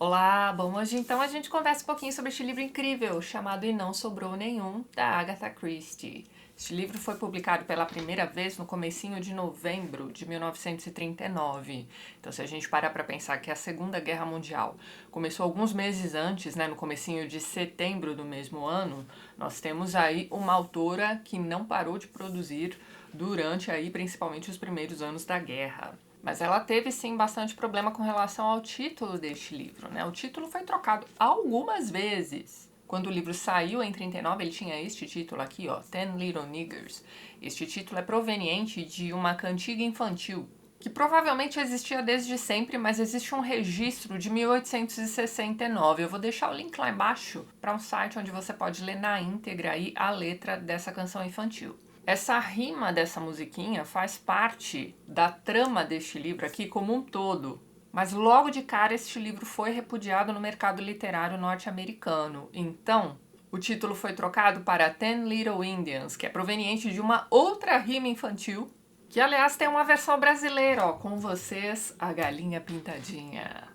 Olá, bom, hoje então a gente conversa um pouquinho sobre este livro incrível chamado E Não Sobrou Nenhum, da Agatha Christie. Este livro foi publicado pela primeira vez no comecinho de novembro de 1939. Então, se a gente parar para pensar que a Segunda Guerra Mundial começou alguns meses antes, no comecinho de setembro do mesmo ano, nós temos aí uma autora que não parou de produzir durante aí principalmente os primeiros anos da guerra. Mas ela teve sim bastante problema com relação ao título deste livro, O título foi trocado algumas vezes. Quando o livro saiu em 39, ele tinha este título aqui, Ten Little Niggers. Este título é proveniente de uma cantiga infantil, que provavelmente existia desde sempre, mas existe um registro de 1869. Eu vou deixar o link lá embaixo para um site onde você pode ler na íntegra aí a letra dessa canção infantil. Essa rima dessa musiquinha faz parte da trama deste livro aqui como um todo. Mas logo de cara este livro foi repudiado no mercado literário norte-americano. Então, o título foi trocado para Ten Little Indians, que é proveniente de uma outra rima infantil, que aliás tem uma versão brasileira, com vocês, a Galinha Pintadinha.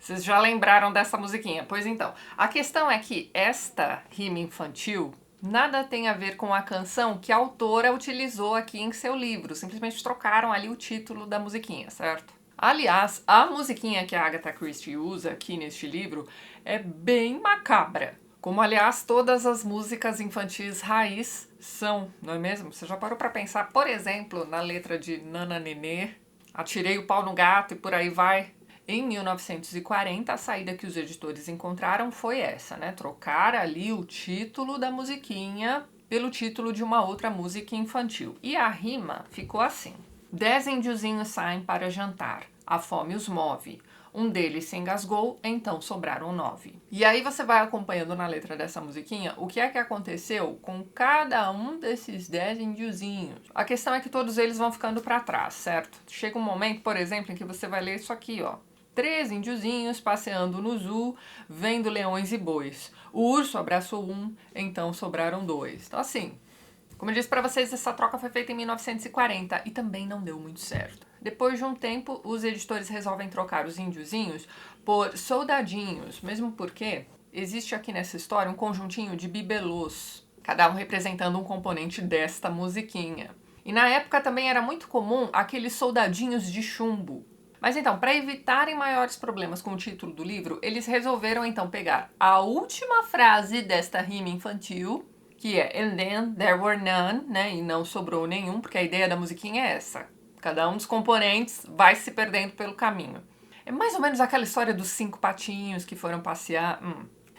Vocês já lembraram dessa musiquinha? Pois então, a questão é que esta rima infantil nada tem a ver com a canção que a autora utilizou aqui em seu livro. Simplesmente trocaram ali o título da musiquinha, certo? Aliás, a musiquinha que a Agatha Christie usa aqui neste livro é bem macabra. Como, aliás, todas as músicas infantis raiz são, não é mesmo? Você já parou para pensar, por exemplo, na letra de Nana Nenê, Atirei o Pau no Gato e por aí vai? Em 1940, a saída que os editores encontraram foi essa, trocar ali o título da musiquinha pelo título de uma outra música infantil. E a rima ficou assim: 10 índiozinhos saem para jantar, a fome os move. Um deles se engasgou, então sobraram 9. E aí você vai acompanhando na letra dessa musiquinha o que é que aconteceu com cada um desses 10 índiozinhos. A questão é que todos eles vão ficando para trás, certo? Chega um momento, por exemplo, em que você vai ler isso aqui, 3 índiozinhos passeando no zoo, vendo leões e bois. O urso abraçou um, então sobraram 2. Então assim, como eu disse para vocês, essa troca foi feita em 1940 e também não deu muito certo. Depois de um tempo, os editores resolvem trocar os índiozinhos por soldadinhos, mesmo porque existe aqui nessa história um conjuntinho de bibelôs, cada um representando um componente desta musiquinha. E na época também era muito comum aqueles soldadinhos de chumbo. Mas então, para evitarem maiores problemas com o título do livro, eles resolveram então pegar a última frase desta rima infantil, que é And then there were none, e não sobrou nenhum, porque a ideia da musiquinha é essa. Cada um dos componentes vai se perdendo pelo caminho. É mais ou menos aquela história dos 5 patinhos que foram passear.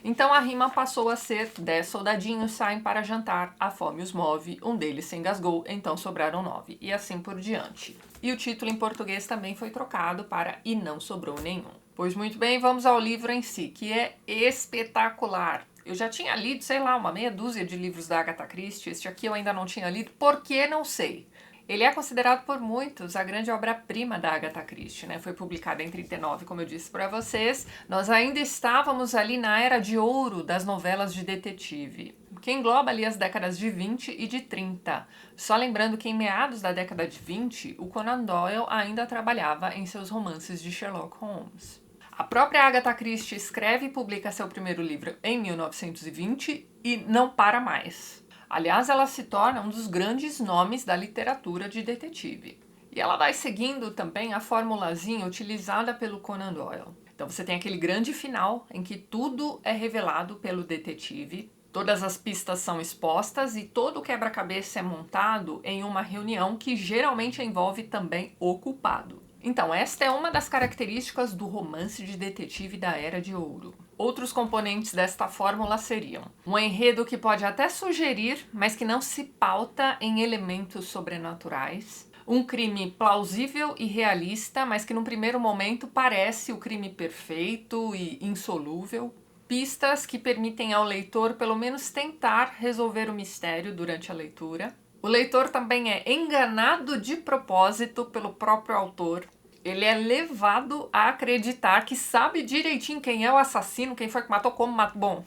Então a rima passou a ser 10 soldadinhos saem para jantar, a fome os move, um deles se engasgou, então sobraram 9. E assim por diante. E o título em português também foi trocado para E Não Sobrou Nenhum. Pois muito bem, vamos ao livro em si, que é espetacular. Eu já tinha lido, uma meia dúzia de livros da Agatha Christie. Este aqui eu ainda não tinha lido, por que não sei. Ele é considerado por muitos a grande obra-prima da Agatha Christie, Foi publicado em 39, como eu disse para vocês. Nós ainda estávamos ali na era de ouro das novelas de detetive, que engloba ali as décadas de 20 e de 30. Só lembrando que em meados da década de 20, o Conan Doyle ainda trabalhava em seus romances de Sherlock Holmes. A própria Agatha Christie escreve e publica seu primeiro livro em 1920 e não para mais. Aliás, ela se torna um dos grandes nomes da literatura de detetive. E ela vai seguindo também a formulazinha utilizada pelo Conan Doyle. Então você tem aquele grande final em que tudo é revelado pelo detetive, todas as pistas são expostas e todo o quebra-cabeça é montado em uma reunião que geralmente envolve também o culpado. Então, esta é uma das características do romance de detetive da Era de Ouro. Outros componentes desta fórmula seriam um enredo que pode até sugerir, mas que não se pauta em elementos sobrenaturais, um crime plausível e realista, mas que num primeiro momento parece o crime perfeito e insolúvel, pistas que permitem ao leitor pelo menos tentar resolver o mistério durante a leitura. O leitor também é enganado de propósito pelo próprio autor. Ele é levado a acreditar que sabe direitinho quem é o assassino, quem foi que matou, como matou. Bom,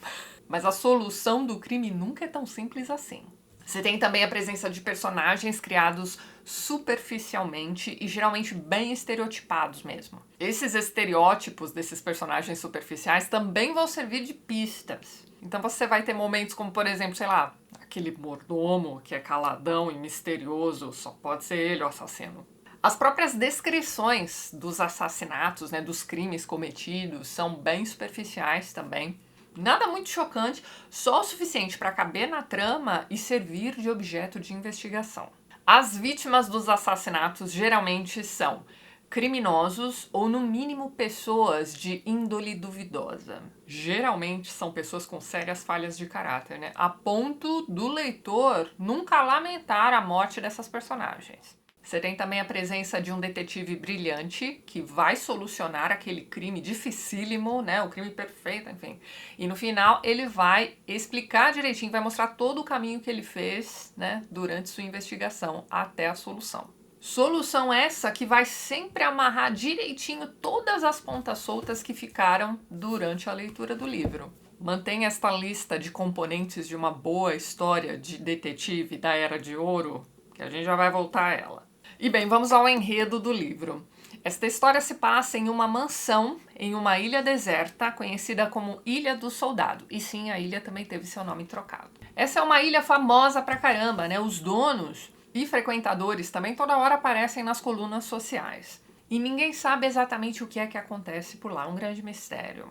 mas a solução do crime nunca é tão simples assim. Você tem também a presença de personagens criados superficialmente e geralmente bem estereotipados mesmo. Esses estereótipos desses personagens superficiais também vão servir de pistas. Então você vai ter momentos como, por exemplo, sei lá, aquele mordomo que é caladão e misterioso, só pode ser ele o assassino. As próprias descrições dos assassinatos, né, dos crimes cometidos, são bem superficiais também. Nada muito chocante, só o suficiente para caber na trama e servir de objeto de investigação. As vítimas dos assassinatos geralmente são criminosos ou, no mínimo, pessoas de índole duvidosa. Geralmente são pessoas com sérias falhas de caráter, né? A ponto do leitor nunca lamentar a morte dessas personagens. Você tem também a presença de um detetive brilhante que vai solucionar aquele crime dificílimo, né? O crime perfeito, enfim. E no final ele vai explicar direitinho, vai mostrar todo o caminho que ele fez, né? Durante sua investigação até a solução. Solução essa que vai sempre amarrar direitinho todas as pontas soltas que ficaram durante a leitura do livro. Mantenha esta lista de componentes de uma boa história de detetive da Era de Ouro, que a gente já vai voltar a ela. E bem, vamos ao enredo do livro. Esta história se passa em uma mansão, em uma ilha deserta, conhecida como Ilha do Soldado. E sim, a ilha também teve seu nome trocado. Essa é uma ilha famosa pra caramba, né? Os donos e frequentadores também toda hora aparecem nas colunas sociais. E ninguém sabe exatamente o que é que acontece por lá, um grande mistério.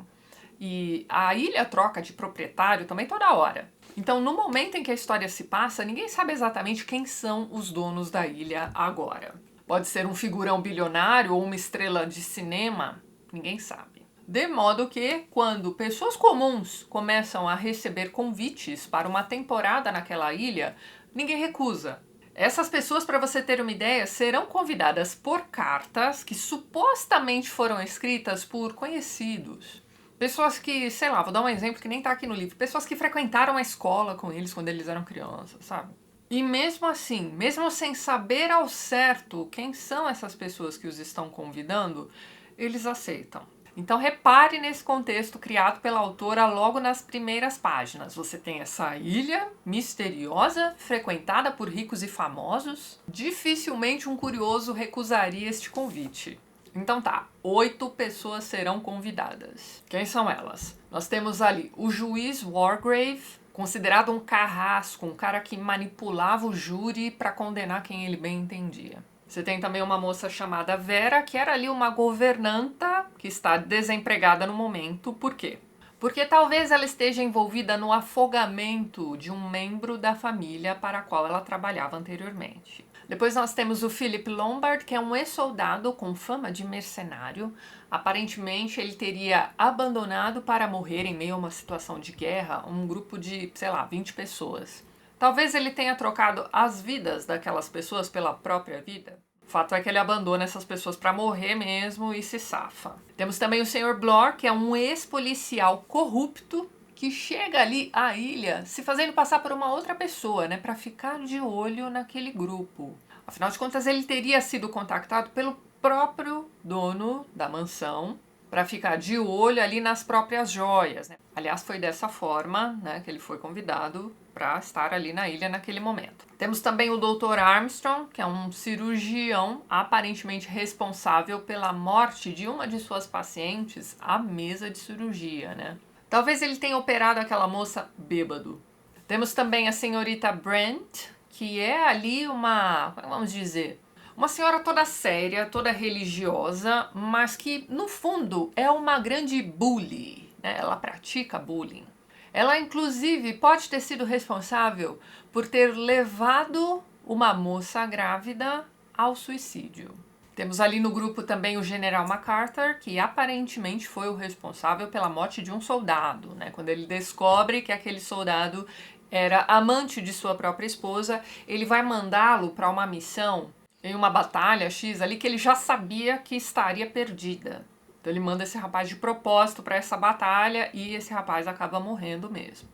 E a ilha troca de proprietário também toda hora. Então, no momento em que a história se passa, ninguém sabe exatamente quem são os donos da ilha agora. Pode ser um figurão bilionário ou uma estrela de cinema, ninguém sabe. De modo que, quando pessoas comuns começam a receber convites para uma temporada naquela ilha, ninguém recusa. Essas pessoas, para você ter uma ideia, serão convidadas por cartas que supostamente foram escritas por conhecidos. Pessoas que, sei lá, vou dar um exemplo que nem tá aqui no livro. Pessoas que frequentaram a escola com eles quando eles eram crianças, sabe? E mesmo assim, mesmo sem saber ao certo quem são essas pessoas que os estão convidando, eles aceitam. Então repare nesse contexto criado pela autora logo nas primeiras páginas. Você tem essa ilha misteriosa, frequentada por ricos e famosos. Dificilmente um curioso recusaria este convite. Então tá, 8 pessoas serão convidadas. Quem são elas? Nós temos ali o juiz Wargrave, considerado um carrasco, um cara que manipulava o júri para condenar quem ele bem entendia. Você tem também uma moça chamada Vera, que era ali uma governanta que está desempregada no momento. Por quê? Porque talvez ela esteja envolvida no afogamento de um membro da família para a qual ela trabalhava anteriormente. Depois nós temos o Philip Lombard, que é um ex-soldado com fama de mercenário. Aparentemente ele teria abandonado para morrer em meio a uma situação de guerra um grupo de, sei lá, 20 pessoas. Talvez ele tenha trocado as vidas daquelas pessoas pela própria vida. O fato é que ele abandona essas pessoas para morrer mesmo e se safa. Temos também o Sr. Blore, que é um ex-policial corrupto que chega ali à ilha se fazendo passar por uma outra pessoa, né, para ficar de olho naquele grupo. Afinal de contas, ele teria sido contactado pelo próprio dono da mansão para ficar de olho ali nas próprias joias, né? Aliás, foi dessa forma, né, que ele foi convidado para estar ali na ilha naquele momento. Temos também o Dr. Armstrong, que é um cirurgião aparentemente responsável pela morte de uma de suas pacientes à mesa de cirurgia, né? Talvez ele tenha operado aquela moça bêbado. Temos também a senhorita Brent, que é ali uma, vamos dizer, uma senhora toda séria, toda religiosa, mas que no fundo é uma grande bully, né? Ela pratica bullying. Ela inclusive pode ter sido responsável por ter levado uma moça grávida ao suicídio. Temos ali no grupo também o General MacArthur, que aparentemente foi o responsável pela morte de um soldado, né? Quando ele descobre que aquele soldado era amante de sua própria esposa, ele vai mandá-lo para uma missão em uma batalha X ali que ele já sabia que estaria perdida. Então ele manda esse rapaz de propósito para essa batalha e esse rapaz acaba morrendo mesmo.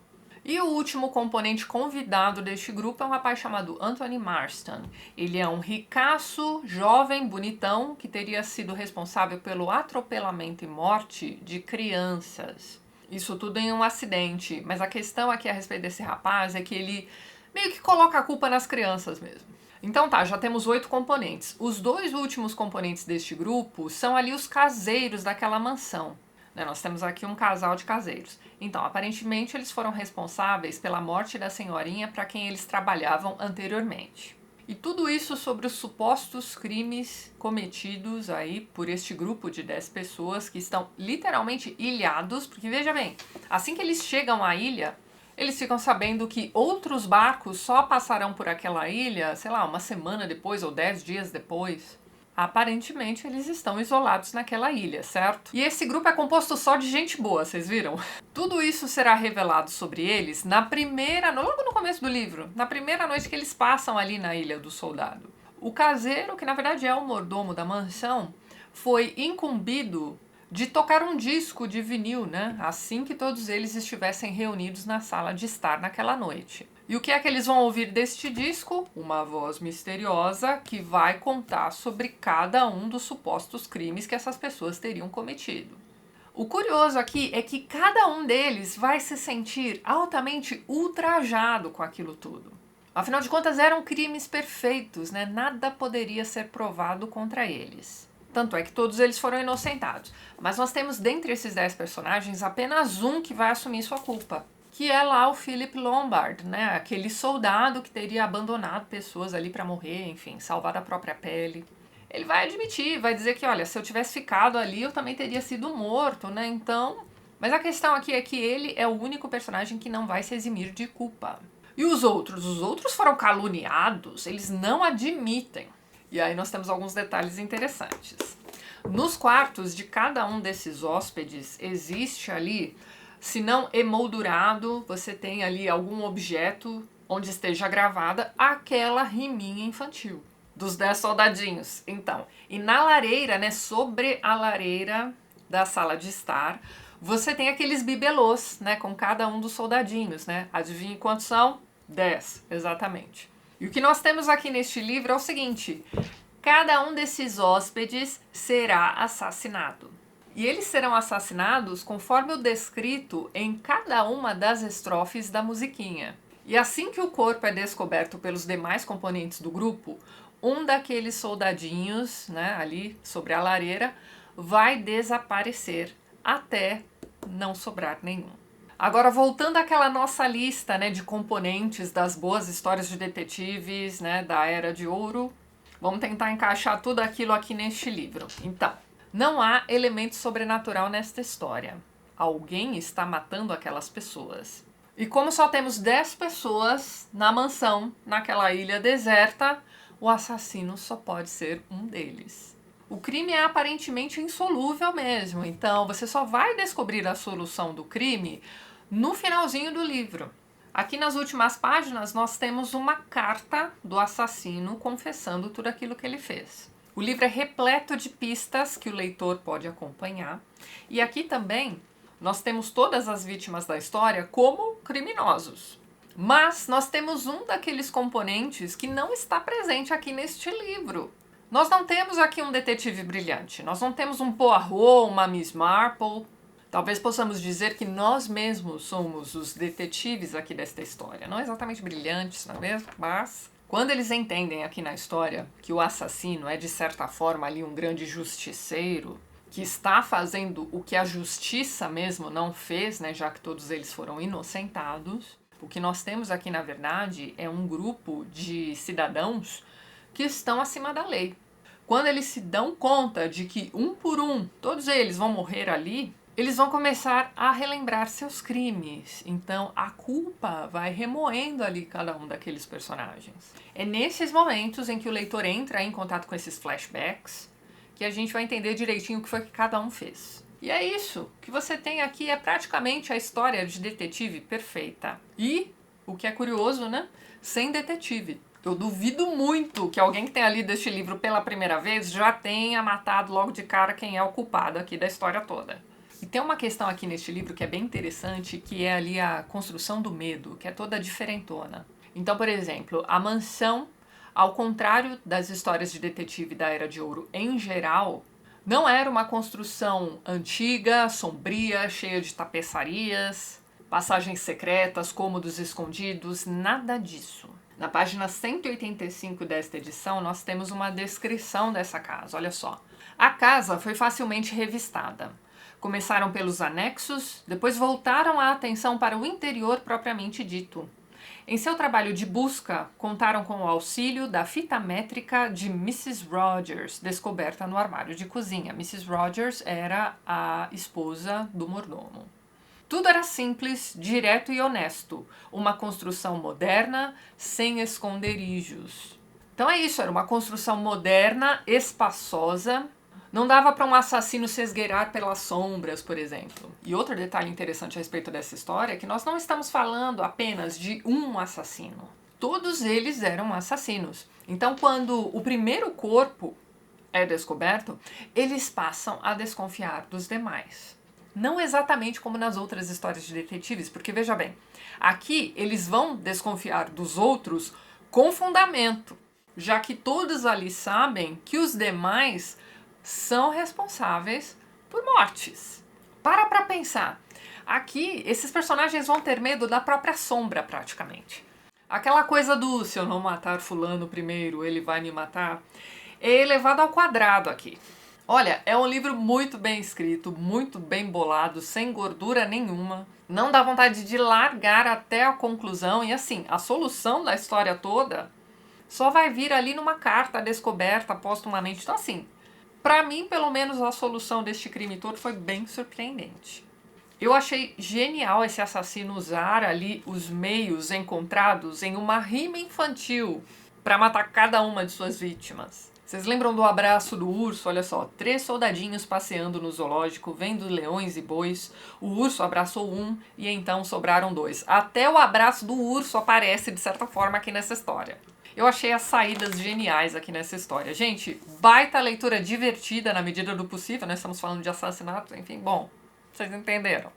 E o último componente convidado deste grupo é um rapaz chamado Anthony Marston. Ele é um ricaço, jovem, bonitão, que teria sido responsável pelo atropelamento e morte de crianças. Isso tudo em um acidente. Mas a questão aqui a respeito desse rapaz é que ele meio que coloca a culpa nas crianças mesmo. Então tá, já temos 8 componentes. Os 2 últimos componentes deste grupo são ali os caseiros daquela mansão. Né? Nós temos aqui um casal de caseiros. Então, aparentemente, eles foram responsáveis pela morte da senhorinha para quem eles trabalhavam anteriormente. E tudo isso sobre os supostos crimes cometidos aí por este grupo de 10 pessoas que estão literalmente ilhados, porque veja bem, assim que eles chegam à ilha, eles ficam sabendo que outros barcos só passarão por aquela ilha, sei lá, uma semana depois ou 10 dias depois. Aparentemente, eles estão isolados naquela ilha, certo? E esse grupo é composto só de gente boa, vocês viram? Tudo isso será revelado sobre eles logo no começo do livro, na primeira noite que eles passam ali na Ilha do Soldado. O caseiro, que na verdade é o mordomo da mansão, foi incumbido de tocar um disco de vinil, né? Assim que todos eles estivessem reunidos na sala de estar naquela noite. E o que é que eles vão ouvir deste disco? Uma voz misteriosa que vai contar sobre cada um dos supostos crimes que essas pessoas teriam cometido. O curioso aqui é que cada um deles vai se sentir altamente ultrajado com aquilo tudo. Afinal de contas, eram crimes perfeitos, né? Nada poderia ser provado contra eles. Tanto é que todos eles foram inocentados. Mas nós temos dentre esses 10 personagens apenas um que vai assumir sua culpa, que é lá o Philip Lombard, né? Aquele soldado que teria abandonado pessoas ali para morrer, enfim, salvar a própria pele. Ele vai admitir, vai dizer que, olha, se eu tivesse ficado ali, eu também teria sido morto, né? Então... Mas a questão aqui é que ele é o único personagem que não vai se eximir de culpa. E os outros? Os outros foram caluniados, eles não admitem. E aí nós temos alguns detalhes interessantes. Nos quartos de cada um desses hóspedes existe ali, se não emoldurado, você tem ali algum objeto onde esteja gravada aquela riminha infantil dos 10 soldadinhos. Então, e na lareira, né, sobre a lareira da sala de estar, você tem aqueles bibelôs, né, com cada um dos soldadinhos, né? Adivinhe quantos são? 10, exatamente. E o que nós temos aqui neste livro é o seguinte: cada um desses hóspedes será assassinado. E eles serão assassinados conforme o descrito em cada uma das estrofes da musiquinha. E assim que o corpo é descoberto pelos demais componentes do grupo, um daqueles soldadinhos, né, ali sobre a lareira, vai desaparecer até não sobrar nenhum. Agora, voltando àquela nossa lista, né, de componentes das boas histórias de detetives, né, da Era de Ouro, vamos tentar encaixar tudo aquilo aqui neste livro. Então, não há elemento sobrenatural nesta história. Alguém está matando aquelas pessoas. E como só temos 10 pessoas na mansão, naquela ilha deserta, o assassino só pode ser um deles. O crime é aparentemente insolúvel mesmo, então você só vai descobrir a solução do crime no finalzinho do livro. Aqui nas últimas páginas nós temos uma carta do assassino confessando tudo aquilo que ele fez. O livro é repleto de pistas que o leitor pode acompanhar. E aqui também nós temos todas as vítimas da história como criminosos. Mas nós temos um daqueles componentes que não está presente aqui neste livro. Nós não temos aqui um detetive brilhante, nós não temos um Poirot, uma Miss Marple. Talvez possamos dizer que nós mesmos somos os detetives aqui desta história. Não exatamente brilhantes, não é mesmo? Mas quando eles entendem aqui na história que o assassino é de certa forma ali um grande justiceiro, que está fazendo o que a justiça mesmo não fez, né, já que todos eles foram inocentados, o que nós temos aqui na verdade é um grupo de cidadãos que estão acima da lei. Quando eles se dão conta de que um por um, todos eles vão morrer ali, eles vão começar a relembrar seus crimes. Então a culpa vai remoendo ali cada um daqueles personagens. É nesses momentos em que o leitor entra em contato com esses flashbacks que a gente vai entender direitinho o que foi que cada um fez. E é isso. O que você tem aqui é praticamente a história de detetive perfeita. E, o que é curioso, né? Sem detetive. Eu duvido muito que alguém que tenha lido este livro pela primeira vez já tenha matado logo de cara quem é o culpado aqui da história toda. E tem uma questão aqui neste livro que é bem interessante, que é ali a construção do medo, que é toda diferentona. Então, por exemplo, a mansão, ao contrário das histórias de detetive da Era de Ouro em geral, não era uma construção antiga, sombria, cheia de tapeçarias, passagens secretas, cômodos escondidos, nada disso. Na página 185 desta edição, nós temos uma descrição dessa casa, olha só. A casa foi facilmente revistada. Começaram pelos anexos, depois voltaram a atenção para o interior propriamente dito. Em seu trabalho de busca, contaram com o auxílio da fita métrica de Mrs. Rogers, descoberta no armário de cozinha. Mrs. Rogers era a esposa do mordomo. Tudo era simples, direto e honesto. Uma construção moderna, sem esconderijos. Então é isso, era uma construção moderna, espaçosa. Não dava para um assassino se esgueirar pelas sombras, por exemplo. E outro detalhe interessante a respeito dessa história é que nós não estamos falando apenas de um assassino. Todos eles eram assassinos. Então, quando o primeiro corpo é descoberto, eles passam a desconfiar dos demais. Não exatamente como nas outras histórias de detetives, porque veja bem, aqui eles vão desconfiar dos outros com fundamento, já que todos ali sabem que os demais são responsáveis por mortes. Para pensar. Aqui, esses personagens vão ter medo da própria sombra, praticamente. Aquela coisa do se eu não matar fulano primeiro, ele vai me matar, é elevado ao quadrado aqui. Olha, é um livro muito bem escrito, muito bem bolado, sem gordura nenhuma. Não dá vontade de largar até a conclusão. E assim, a solução da história toda só vai vir ali numa carta descoberta postumamente. Então assim, para mim, pelo menos, a solução deste crime todo foi bem surpreendente. Eu achei genial esse assassino usar ali os meios encontrados em uma rima infantil para matar cada uma de suas vítimas. Vocês lembram do abraço do urso? Olha só, 3 soldadinhos passeando no zoológico, vendo leões e bois. O urso abraçou um e então sobraram 2. Até o abraço do urso aparece, de certa forma, aqui nessa história. Eu achei as saídas geniais aqui nessa história. Gente, baita leitura divertida na medida do possível, né? Estamos falando de assassinatos, enfim, bom, vocês entenderam.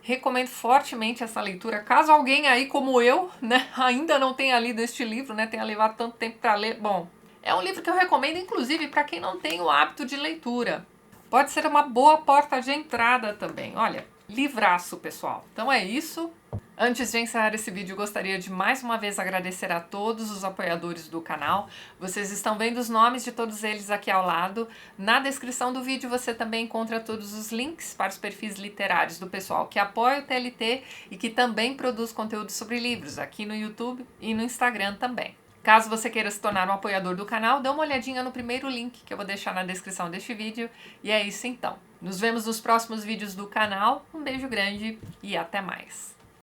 Recomendo fortemente essa leitura, caso alguém aí como eu, né, ainda não tenha lido este livro, né, tenha levado tanto tempo para ler. Bom, é um livro que eu recomendo, inclusive, para quem não tem o hábito de leitura. Pode ser uma boa porta de entrada também. Olha, livraço, pessoal. Então é isso. Antes de encerrar esse vídeo, gostaria de mais uma vez agradecer a todos os apoiadores do canal. Vocês estão vendo os nomes de todos eles aqui ao lado. Na descrição do vídeo você também encontra todos os links para os perfis literários do pessoal que apoia o TLT e que também produz conteúdo sobre livros aqui no YouTube e no Instagram também. Caso você queira se tornar um apoiador do canal, dê uma olhadinha no primeiro link que eu vou deixar na descrição deste vídeo. E é isso então. Nos vemos nos próximos vídeos do canal. Um beijo grande e até mais.